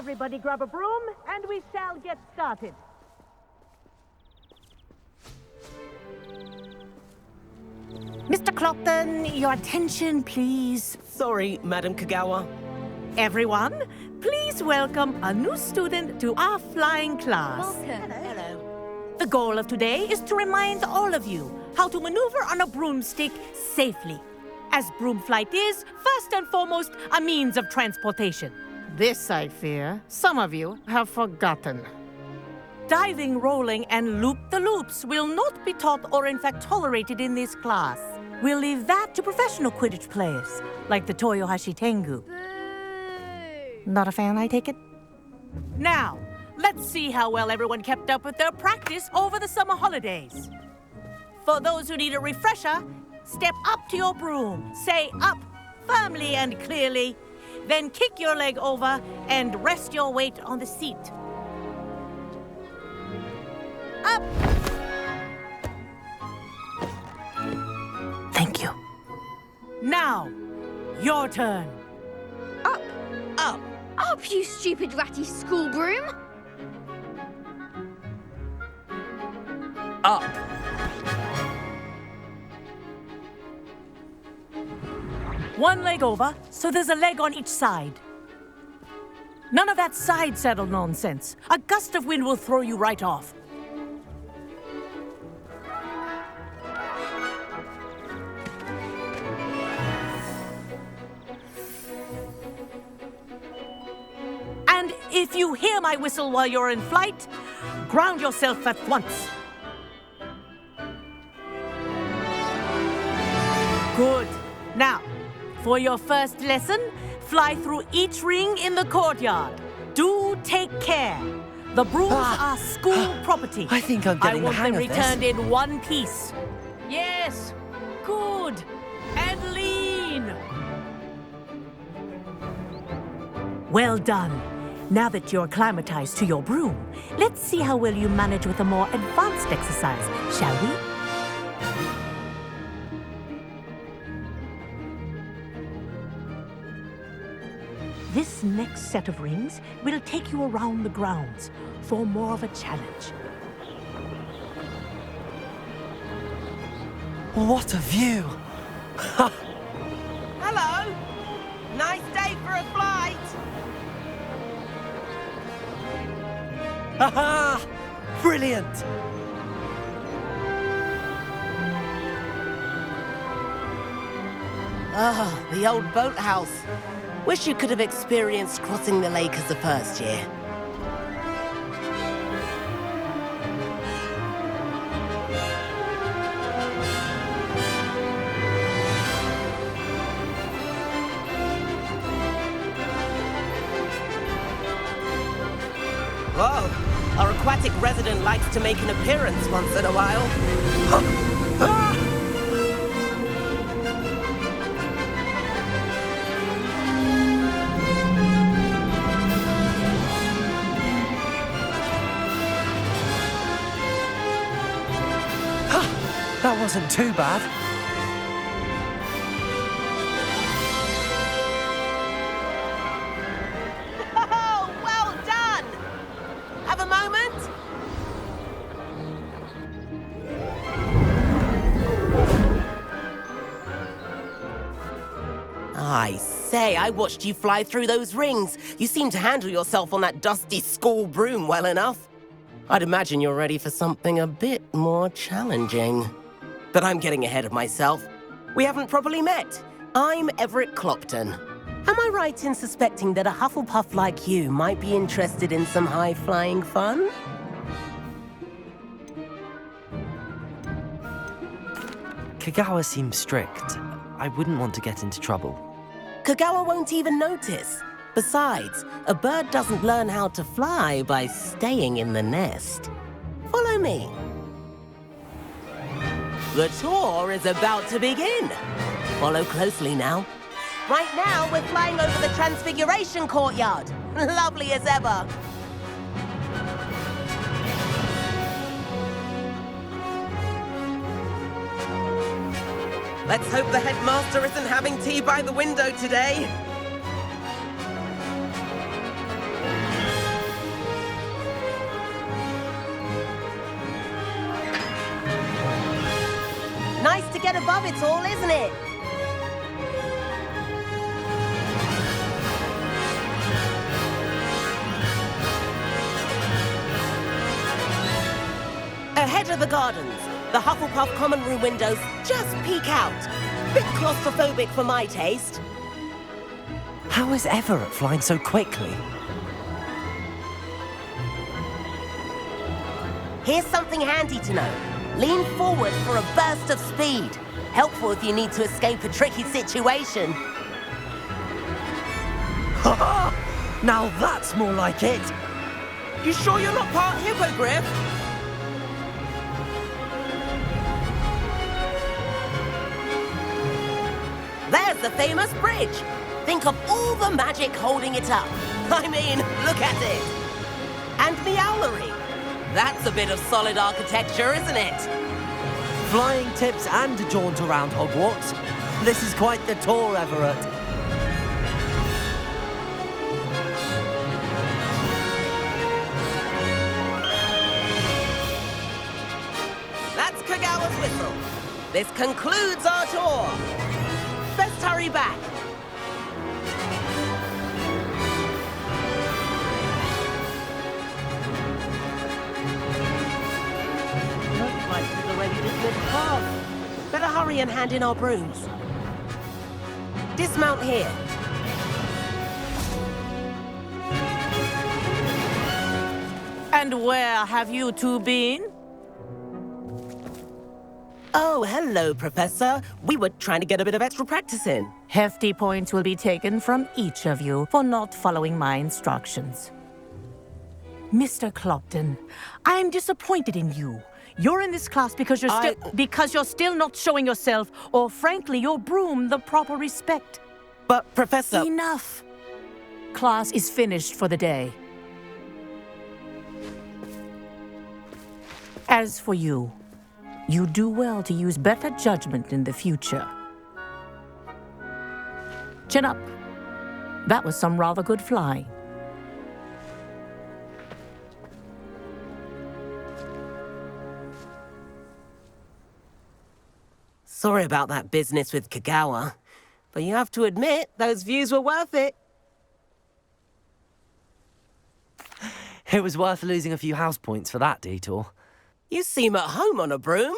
Everybody grab a broom, and we shall get started. Mr. Clopton, your attention, please. Sorry, Madam Kagawa. Everyone, please welcome a new student to our flying class. Welcome. Hello. The goal of today is to remind all of you how to maneuver on a broomstick safely, as broom flight is, first and foremost, a means of transportation. This, I fear, some of you have forgotten. Diving, rolling, and loop-the-loops will not be taught or in fact tolerated in this class. We'll leave that to professional Quidditch players, like the Toyohashi Tengu. Boo! Not a fan, I take it? Now, let's see how well everyone kept up with their practice over the summer holidays. For those who need a refresher, step up to your broom, say up firmly and clearly, then kick your leg over and rest your weight on the seat. Up! Thank you. Now, your turn. Up! Up. Up, you stupid ratty school broom! Up. One leg over, so there's a leg on each side. None of that side saddle nonsense. A gust of wind will throw you right off. And if you hear my whistle while you're in flight, ground yourself at once. Good. Now, for your first lesson, fly through each ring in the courtyard. Do take care. The brooms are school property. I think I'm getting I want the hang them of this. returned in one piece. Yes. Good. And lean. Well done. Now that you're acclimatized to your broom, let's see how well you manage with a more advanced exercise, shall we? This next set of rings will take you around the grounds for more of a challenge. What a view! Hello! Nice day for a flight! Haha! Brilliant! Ah, the old boathouse. Wish you could have experienced crossing the lake as a first year. Whoa, our aquatic resident likes to make an appearance once in a while. That wasn't too bad. Oh, well done! Have a moment? I say, I watched you fly through those rings. You seem to handle yourself on that dusty school broom well enough. I'd imagine you're ready for something a bit more challenging. But I'm getting ahead of myself. We haven't properly met. I'm Everett Clopton. Am I right in suspecting that a Hufflepuff like you might be interested in some high-flying fun? Kagawa seems strict. I wouldn't want to get into trouble. Kagawa won't even notice. Besides, a bird doesn't learn how to fly by staying in the nest. Follow me. The tour is about to begin. Follow closely now. Right now, we're flying over the Transfiguration Courtyard. Lovely as ever. Let's hope the headmaster isn't having tea by the window today. to get above it all, isn't it? Ahead of the gardens, the Hufflepuff common room windows just peek out. Bit claustrophobic for my taste. How is Everett flying so quickly? Here's something handy to know. Lean forward for a burst of speed. Helpful if you need to escape a tricky situation. Ha! Now that's more like it. You sure you're not part hippogriff? There's the famous bridge. Think of all the magic holding it up. I mean, look at it. And the owlery. That's a bit of solid architecture, isn't it? Flying tips and a jaunt around Hogwarts. This is quite the tour, Everett. That's Kagawa's whistle. This concludes our tour. Best hurry back. Looks like she's already dismissed class. Better hurry and hand in our brooms. Dismount here. And where have you two been? Oh, hello, Professor. We were trying to get a bit of extra practice in. Hefty points will be taken from each of you for not following my instructions. Mr. Clopton, I'm disappointed in you. You're in this class because you're still not showing yourself, or frankly, your broom the proper respect. But, Professor... Enough. Class is finished for the day. As for you, you do well to use better judgment in the future. Chin up. That was some rather good flying. Sorry about that business with Kagawa, but you have to admit, those views were worth it. It was worth losing a few house points for that detour. You seem at home on a broom.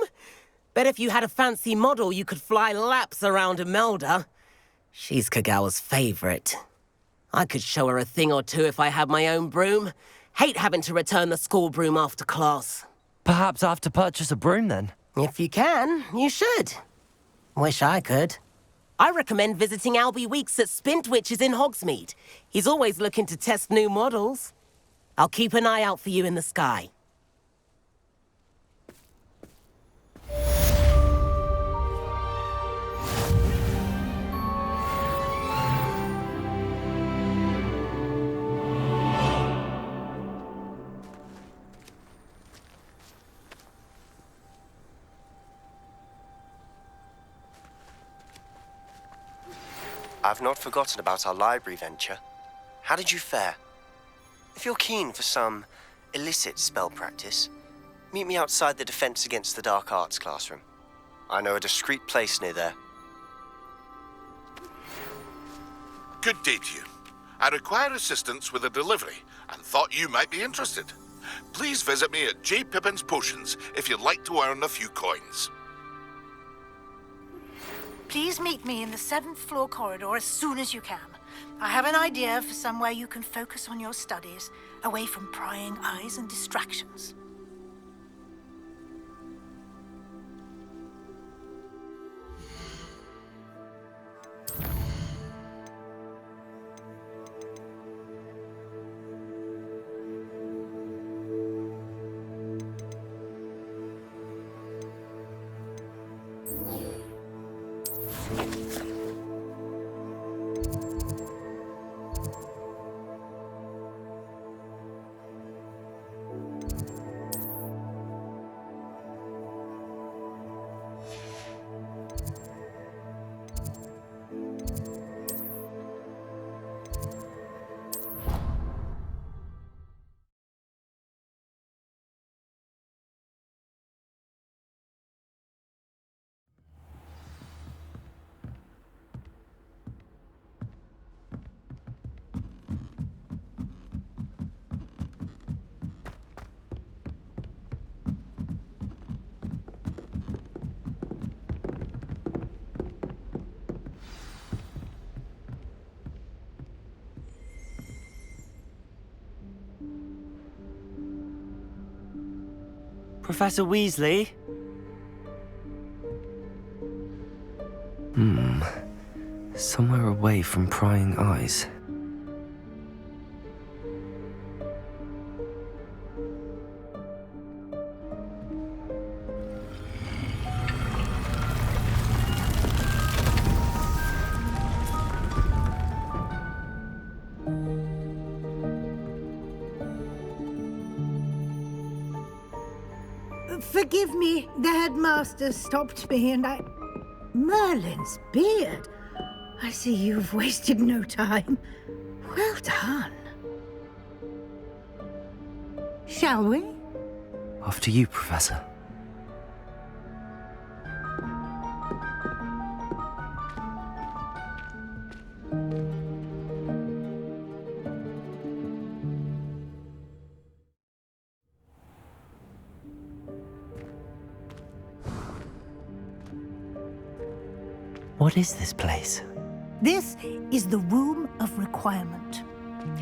Bet if you had a fancy model, you could fly laps around Imelda. She's Kagawa's favorite. I could show her a thing or two if I had my own broom. Hate having to return the school broom after class. Perhaps I have to purchase a broom then. If you can, you should. Wish I could. I recommend visiting Albie Weeks at Spintwitches in Hogsmeade. He's always looking to test new models. I'll keep an eye out for you in the sky. I've not forgotten about our library venture. How did you fare? If you're keen for some illicit spell practice, meet me outside the Defense Against the Dark Arts classroom. I know a discreet place near there. Good day to you. I require assistance with a delivery and thought you might be interested. Please visit me at J. Pippin's Potions if you'd like to earn a few coins. Please meet me in the 7th floor corridor as soon as you can. I have an idea for somewhere you can focus on your studies, away from prying eyes and distractions. Professor Weasley? Somewhere away from prying eyes. Forgive me, the headmaster stopped me and I... Merlin's beard. I see you've wasted no time. Well done. Shall we? After you, Professor. What is this place? This is the Room of Requirement.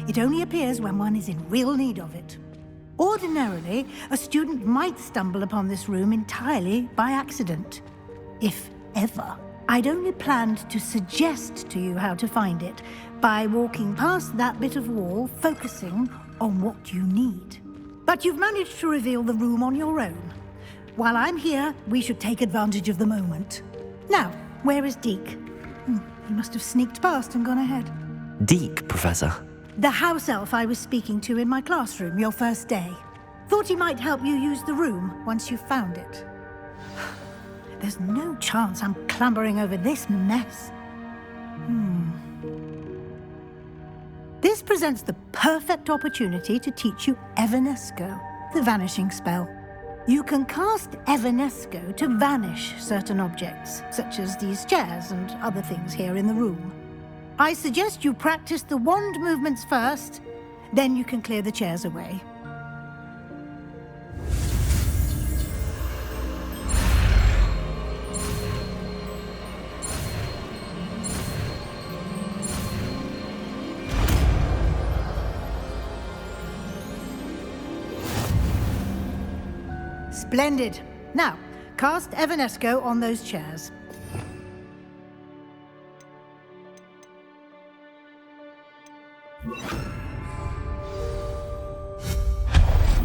It only appears when one is in real need of it. Ordinarily, a student might stumble upon this room entirely by accident. If ever. I'd only planned to suggest to you how to find it by walking past that bit of wall, focusing on what you need. But you've managed to reveal the room on your own. While I'm here, we should take advantage of the moment. Now, where is Deke? He must have sneaked past and gone ahead. Deke, Professor. The house elf I was speaking to in my classroom your first day. Thought he might help you use the room once you've found it. There's no chance I'm clambering over this mess. This presents the perfect opportunity to teach you Evanesco, the vanishing spell. You can cast Evanesco to vanish certain objects, such as these chairs and other things here in the room. I suggest you practice the wand movements first, then you can clear the chairs away. Splendid. Now, cast Evanesco on those chairs.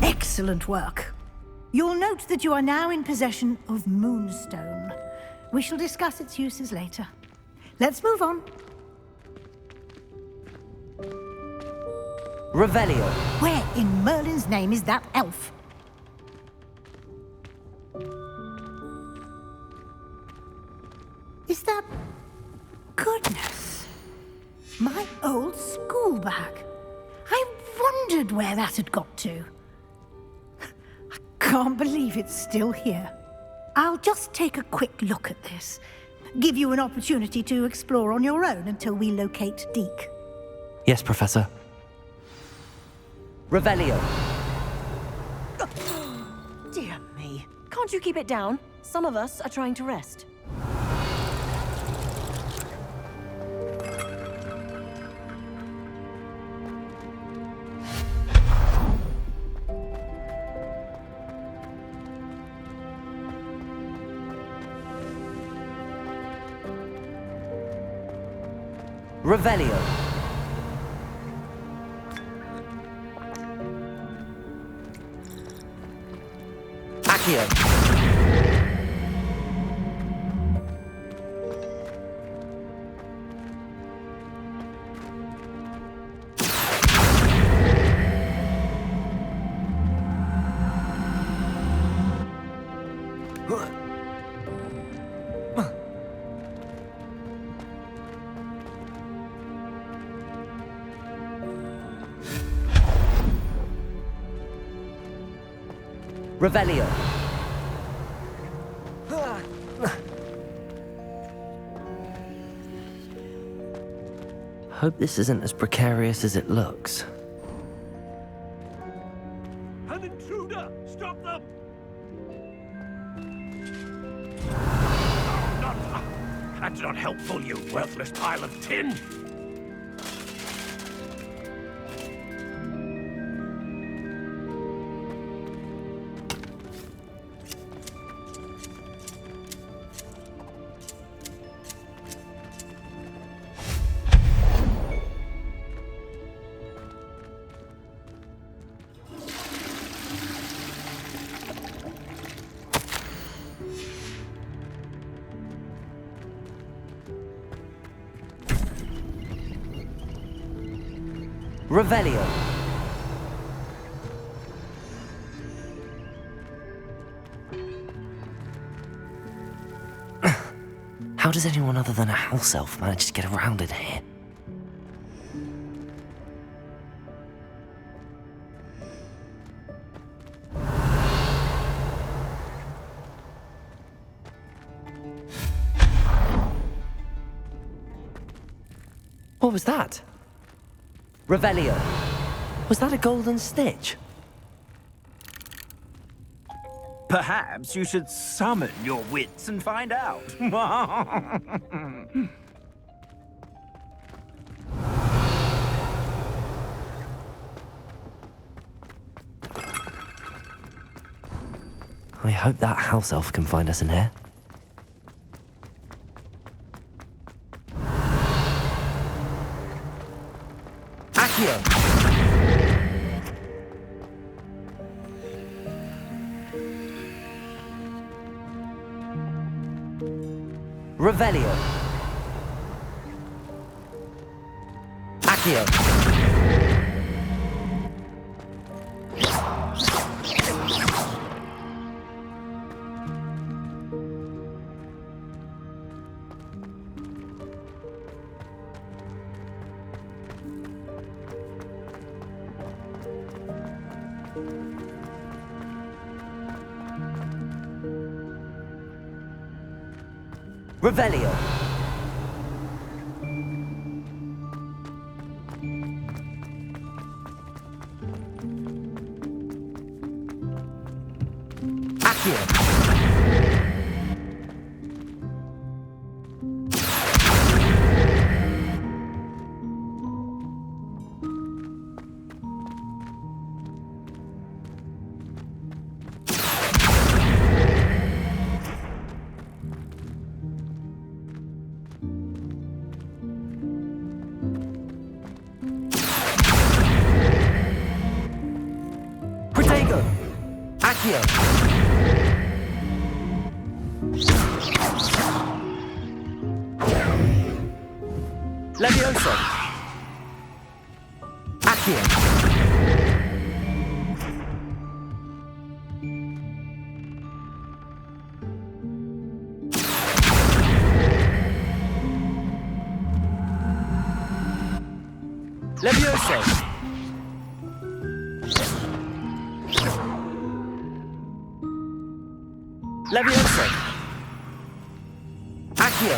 Excellent work. You'll note that you are now in possession of Moonstone. We shall discuss its uses later. Let's move on. Revelio. Where in Merlin's name is that elf? Is that... Goodness. My old school bag. I wondered where that had got to. I can't believe it's still here. I'll just take a quick look at this. Give you an opportunity to explore on your own until we locate Deke. Yes, Professor. Revelio. Dear me. Can't you keep it down? Some of us are trying to rest. Revelio. Accio. Revelio. Hope this isn't as precarious as it looks. An intruder! Stop them! That's not helpful, you worthless pile of tin! Revelio. How does anyone other than a house elf manage to get around in here? What was that? Revelio. Was that a golden snitch? Perhaps you should summon your wits and find out. I hope that house elf can find us in here. Accio. Revelio. Accio. Revelio. Accio. Protego. Accio. Levioso. Accio. Levioso. Levioso. Accio.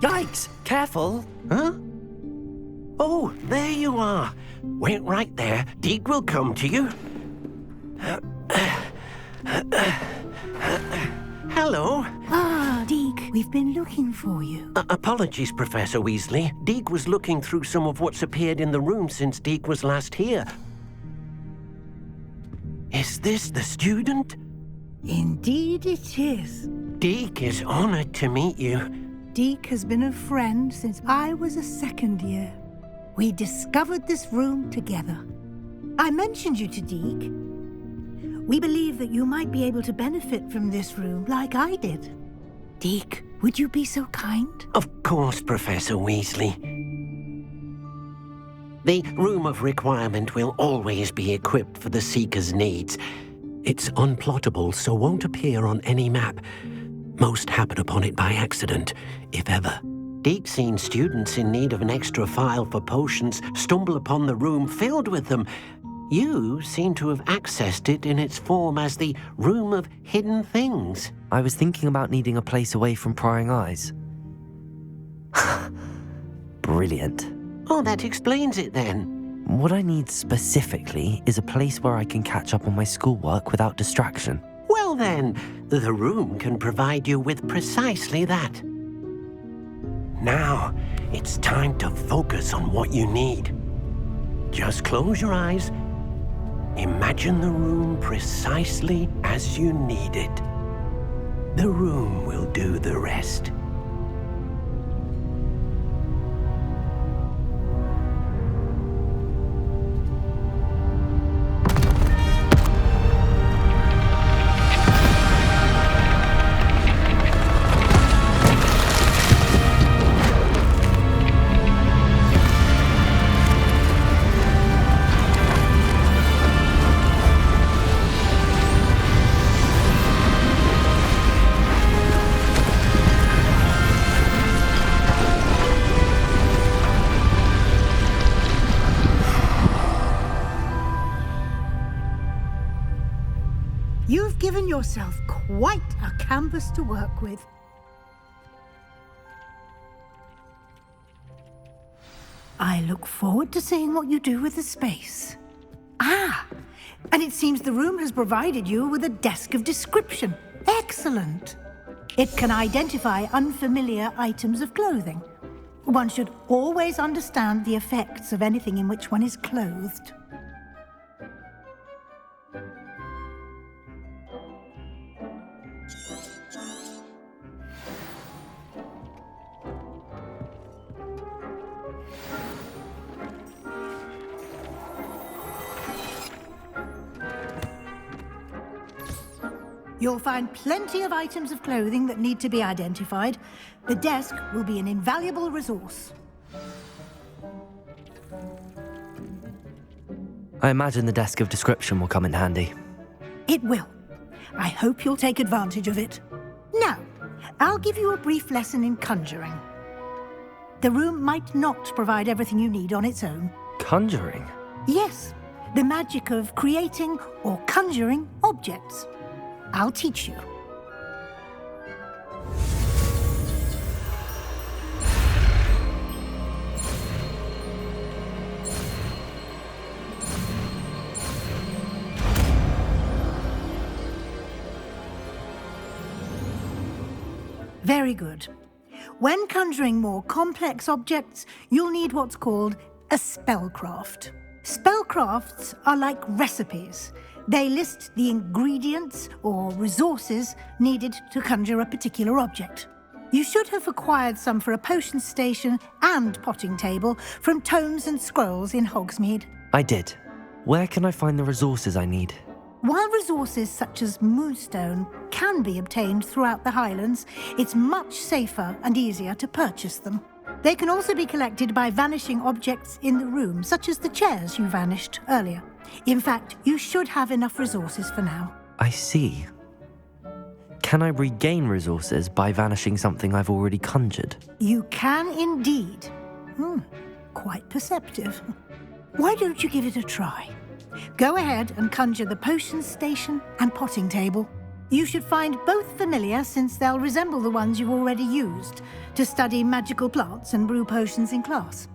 Yikes! Careful! Huh? Oh, there you are. Wait right there. Deke will come to you. Hello. Ah, Deke, we've been looking for you. Apologies, Professor Weasley. Deke was looking through some of what's appeared in the room since Deke was last here. Is this the student? Indeed it is. Deke is honored to meet you. Deke has been a friend since I was a second year. We discovered this room together. I mentioned you to Deke. We believe that you might be able to benefit from this room like I did. Deke, would you be so kind? Of course, Professor Weasley. The Room of Requirement will always be equipped for the Seeker's needs. It's unplottable, so won't appear on any map. Most happen upon it by accident, if ever. Deke's seen students in need of an extra file for potions stumble upon the room filled with them. You seem to have accessed it in its form as the Room of Hidden Things. I was thinking about needing a place away from prying eyes. Brilliant. Oh, that explains it then. What I need specifically is a place where I can catch up on my schoolwork without distraction. Well then, the room can provide you with precisely that. Now, it's time to focus on what you need. Just close your eyes. Imagine the room precisely as you need it. The room will do the rest. You've given yourself quite a canvas to work with. I look forward to seeing what you do with the space. Ah, and it seems the room has provided you with a desk of description. Excellent. It can identify unfamiliar items of clothing. One should always understand the effects of anything in which one is clothed. You'll find plenty of items of clothing that need to be identified. The desk will be an invaluable resource. I imagine the desk of description will come in handy. It will. I hope you'll take advantage of it. Now, I'll give you a brief lesson in conjuring. The room might not provide everything you need on its own. Conjuring? Yes, the magic of creating or conjuring objects. I'll teach you. Very good. When conjuring more complex objects, you'll need what's called a spellcraft. Spellcrafts are like recipes. They list the ingredients or resources needed to conjure a particular object. You should have acquired some for a potion station and potting table from tomes and scrolls in Hogsmeade. I did. Where can I find the resources I need? While resources such as moonstone can be obtained throughout the Highlands, it's much safer and easier to purchase them. They can also be collected by vanishing objects in the room, such as the chairs you vanished earlier. In fact, you should have enough resources for now. I see. Can I regain resources by vanishing something I've already conjured? You can indeed. Quite perceptive. Why don't you give it a try? Go ahead and conjure the potion station and potting table. You should find both familiar, since they'll resemble the ones you've already used to study magical plants and brew potions in class.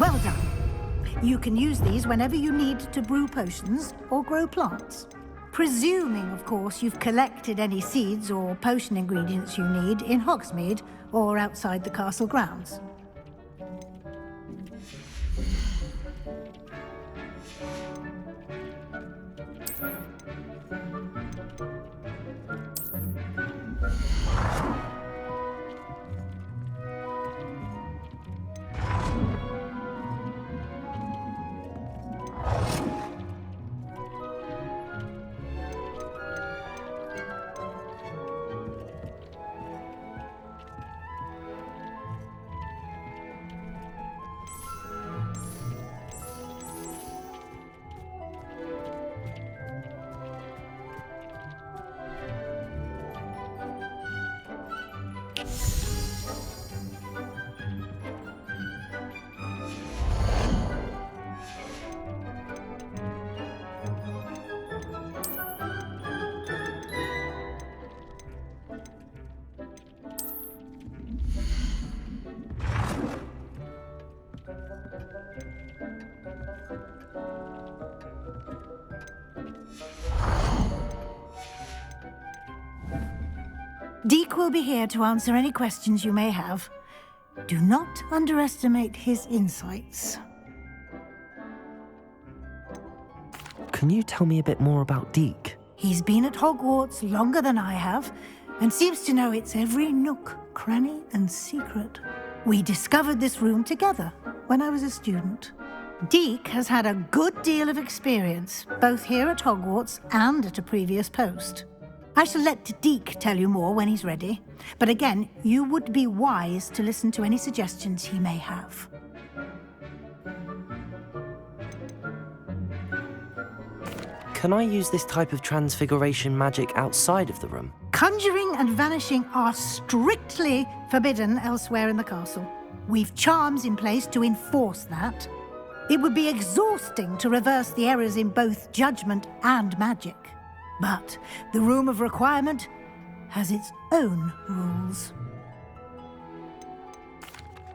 Well done. You can use these whenever you need to brew potions or grow plants. Presuming, of course, you've collected any seeds or potion ingredients you need in Hogsmeade or outside the castle grounds. Deke will be here to answer any questions you may have. Do not underestimate his insights. Can you tell me a bit more about Deke? He's been at Hogwarts longer than I have, and seems to know its every nook, cranny, and secret. We discovered this room together when I was a student. Deke has had a good deal of experience, both here at Hogwarts and at a previous post. I shall let Deke tell you more when he's ready, but again, you would be wise to listen to any suggestions he may have. Can I use this type of transfiguration magic outside of the room? Conjuring and vanishing are strictly forbidden elsewhere in the castle. We've charms in place to enforce that. It would be exhausting to reverse the errors in both judgment and magic. But the Room of Requirement has its own rules.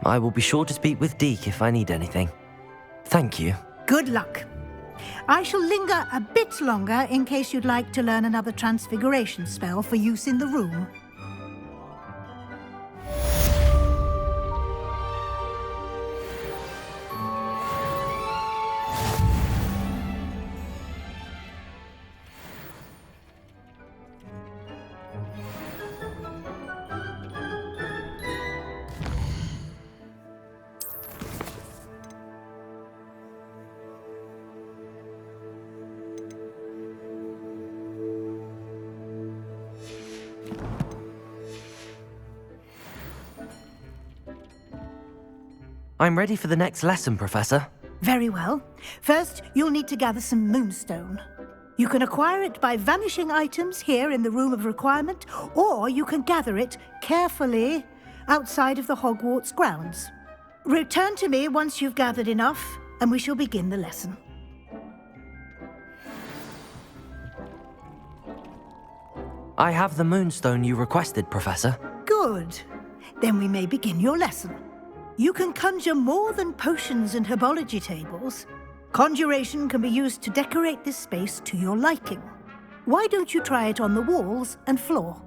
I will be sure to speak with Deke if I need anything. Thank you. Good luck. I shall linger a bit longer in case you'd like to learn another transfiguration spell for use in the room. I'm ready for the next lesson, Professor. Very well. First, you'll need to gather some moonstone. You can acquire it by vanishing items here in the Room of Requirement, or you can gather it carefully outside of the Hogwarts grounds. Return to me once you've gathered enough, and we shall begin the lesson. I have the moonstone you requested, Professor. Good. Then we may begin your lesson. You can conjure more than potions and herbology tables. Conjuration can be used to decorate this space to your liking. Why don't you try it on the walls and floor?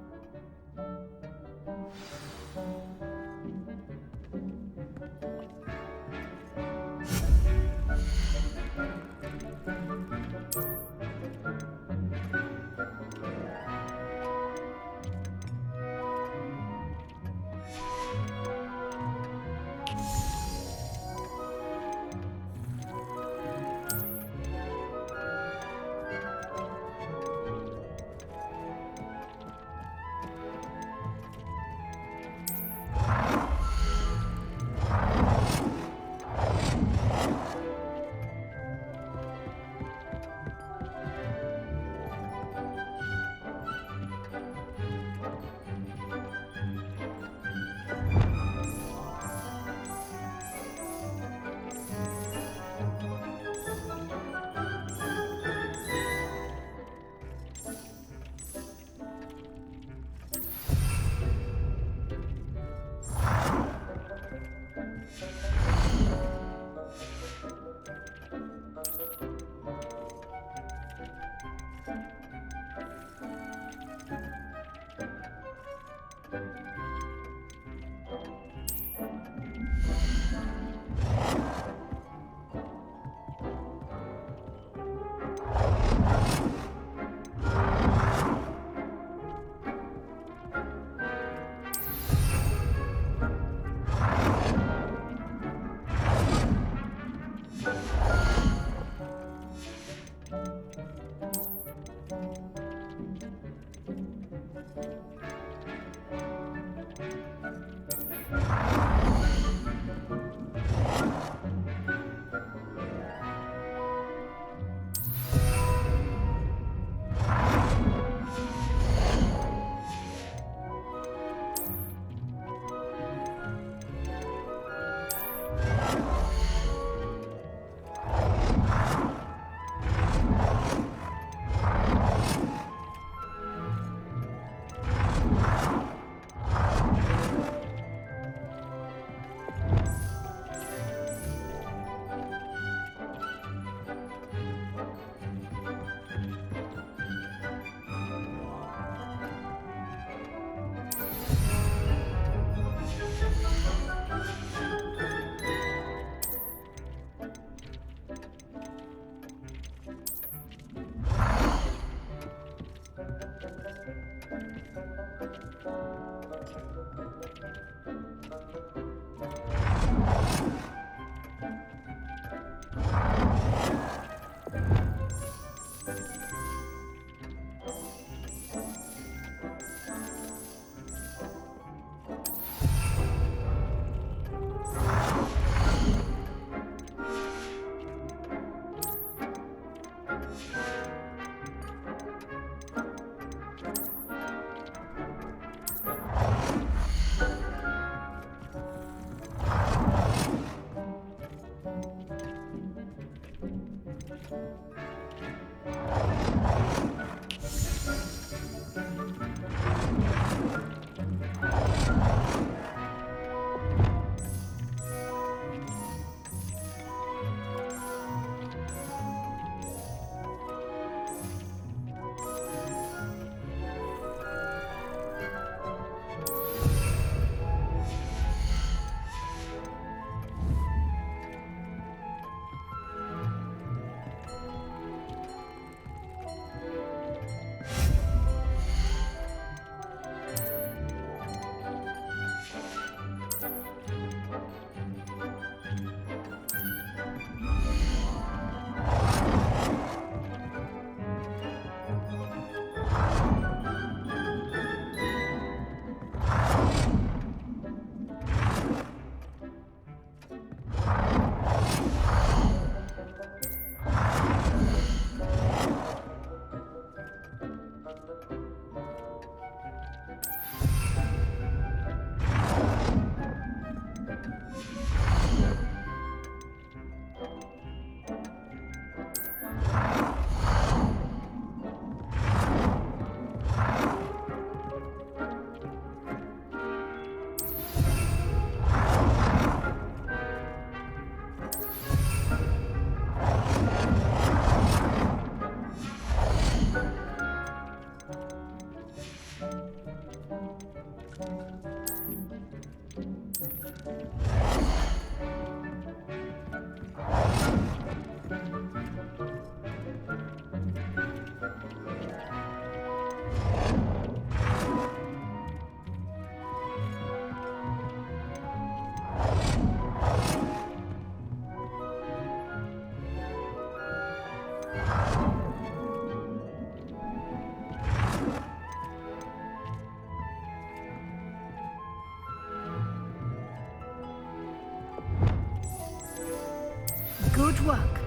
Good work.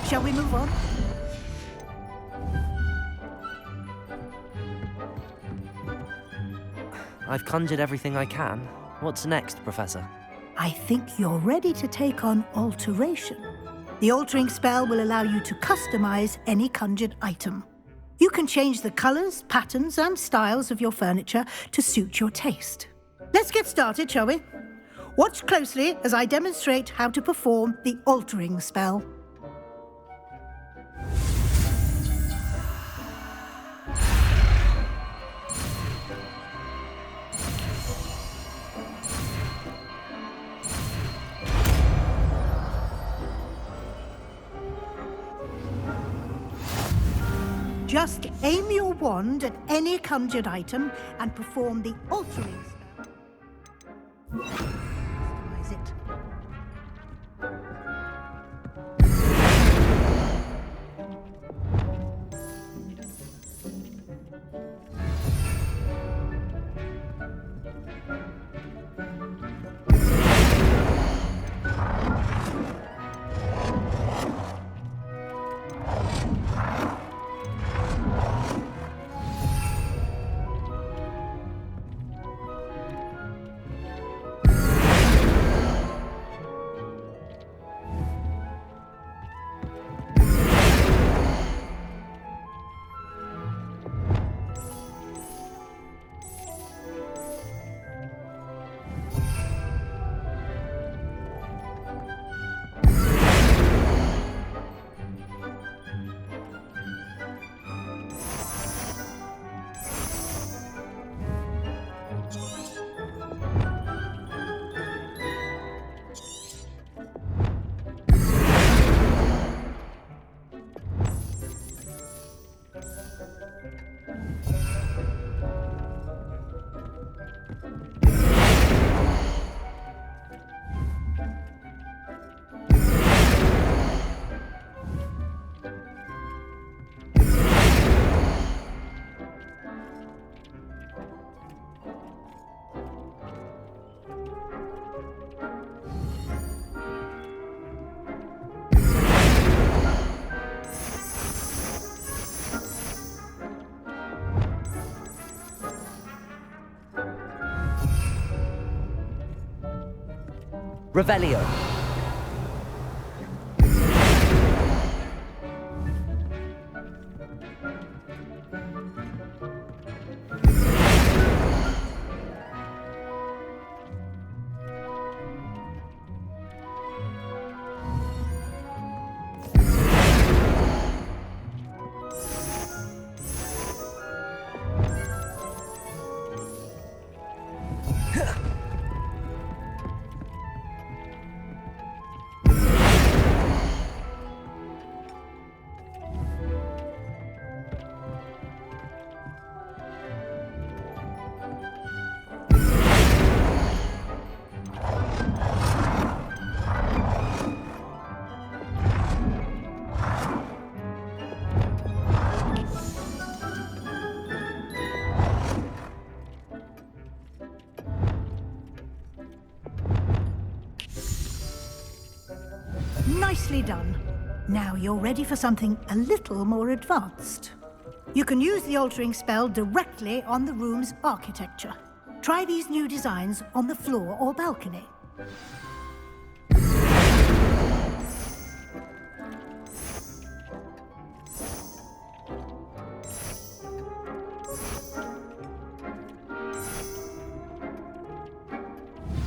Shall we move on? I've conjured everything I can. What's next, Professor? I think you're ready to take on alteration. The altering spell will allow you to customize any conjured item. You can change the colors, patterns, and styles of your furniture to suit your taste. Let's get started, shall we? Watch closely as I demonstrate how to perform the altering spell. Just aim your wand at any conjured item and perform the altering spell. Customize it. Revelio. Nicely done. Now you're ready for something a little more advanced. You can use the altering spell directly on the room's architecture. Try these new designs on the floor or balcony.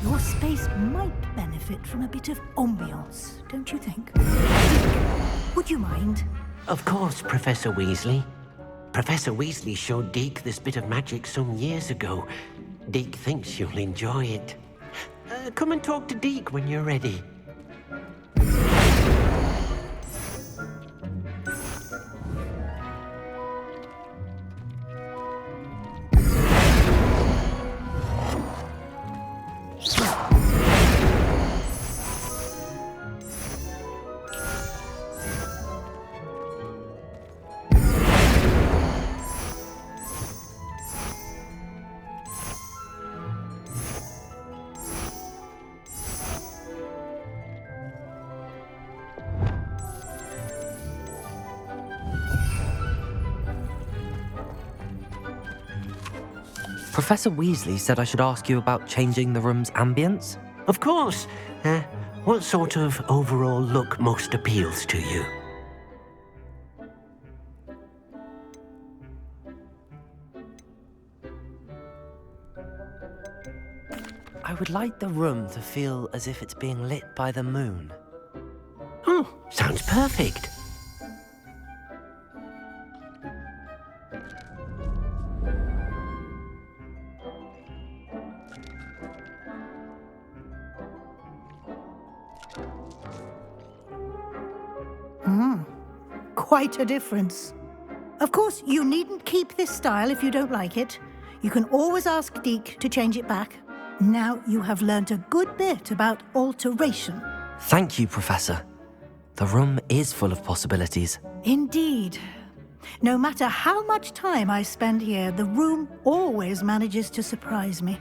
Your space might benefit from a bit of ambiance, don't you think? Would you mind? Of course, Professor Weasley. Professor Weasley showed Deke this bit of magic some years ago. Deke thinks you'll enjoy it. Come and talk to Deke when you're ready. Professor Weasley said I should ask you about changing the room's ambience. Of course. What sort of overall look most appeals to you? I would like the room to feel as if it's being lit by the moon. Oh, sounds perfect. Quite a difference. Of course, you needn't keep this style if you don't like it. You can always ask Deke to change it back. Now you have learnt a good bit about alteration. Thank you, Professor. The room is full of possibilities. Indeed. No matter how much time I spend here, the room always manages to surprise me.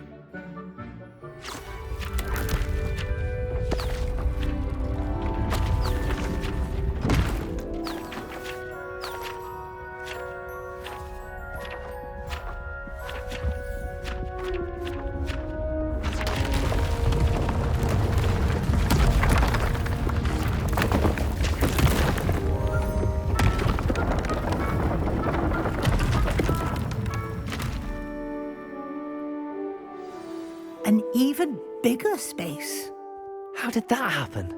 An even bigger space. How did that happen?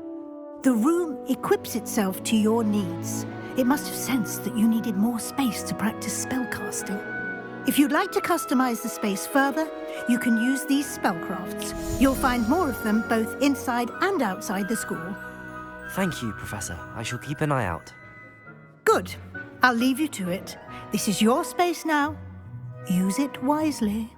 The room equips itself to your needs. It must have sensed that you needed more space to practice spellcasting. If you'd like to customize the space further, you can use these spellcrafts. You'll find more of them both inside and outside the school. Thank you, Professor. I shall keep an eye out. Good. I'll leave you to it. This is your space now. Use it wisely.